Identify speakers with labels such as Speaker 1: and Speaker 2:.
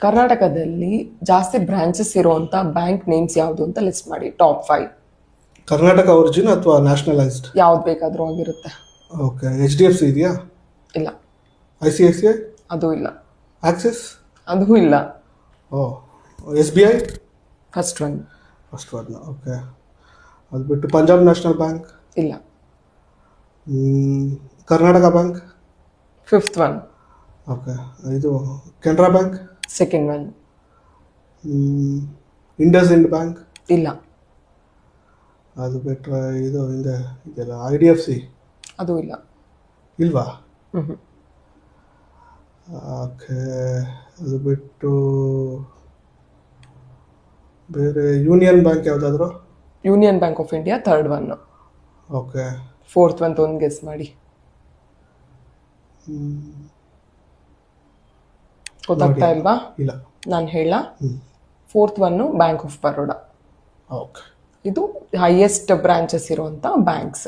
Speaker 1: ಕರ್ನಾಟಕದಲ್ಲಿ ಜಾಸ್ತಿ ಬ್ರಾಂಚಸ್ ಇರುವಂತ ಬ್ಯಾಂಕ್ ನೇಮ್ಸ್ ಯಾವುದು ಅಂತ ಲಿಸ್ಟ್ ಮಾಡಿ. ಟಾಪ್ 5
Speaker 2: ಕರ್ನಾಟಕ ಒರಿಜಿನ್ ಅಥವಾ ನ್ಯಾಷನಲೈಸ್ಡ್?
Speaker 1: ಯಾವ್ದು ಬೇಕಾದ್ರೂ ಆಗಿರುತ್ತೆ.
Speaker 2: ಓಕೆ. HDFC ಇದೆಯಾ?
Speaker 1: ಇಲ್ಲ.
Speaker 2: ICICI?
Speaker 1: ಅದು ಇಲ್ಲ.
Speaker 2: ಆಕ್ಸಿಸ್?
Speaker 1: ಅದು ಇಲ್ಲ.
Speaker 2: Oh. SBI?
Speaker 1: First one.
Speaker 2: First one. Okay. ಅದು ಬಿಟ್ಟು ಪಂಜಾಬ್ ನ್ಯಾಷನಲ್ ಬ್ಯಾಂಕ್?
Speaker 1: ಇಲ್ಲ.
Speaker 2: Karnataka Bank?
Speaker 1: Fifth one.
Speaker 2: Okay. ಇದು Canara Bank?
Speaker 1: Second one.
Speaker 2: IndusInd Bank?
Speaker 1: ಇಲ್ಲ.
Speaker 2: ಅದು ಬಿಟ್ಟರೆ ಇದು ಹಿಂದೆ ಇದೆಲ್ಲ IDFC?
Speaker 1: ಅದು ಇಲ್ಲ.
Speaker 2: ಇಲ್ವಾ?
Speaker 1: ಹ್ಮ್.
Speaker 2: ಓಕೆ. ಅದು ಬಿಟ್ಟು ಬೇರೆ ಯೂನಿಯನ್ ಬ್ಯಾಂಕ್ ಯಾವುದಾದ್ರು?
Speaker 1: Union bank of India third one.
Speaker 2: Okay.
Speaker 1: Fourth one ಒಂದು ಗೆಸ್ ಮಾಡಿ. ಗೊತ್ತಾಗ್ತಾ ಇಲ್ವಾ?
Speaker 2: ಇಲ್ಲ.
Speaker 1: ನಾನು ಹೇಳ. Fourth one bank of Baroda.
Speaker 2: Okay.
Speaker 1: ಇದು ಹೈಯೆಸ್ಟ್ ಬ್ರಾಂಚಸ್ ಇರುವಂತ ಬ್ಯಾಂಕ್ಸ್.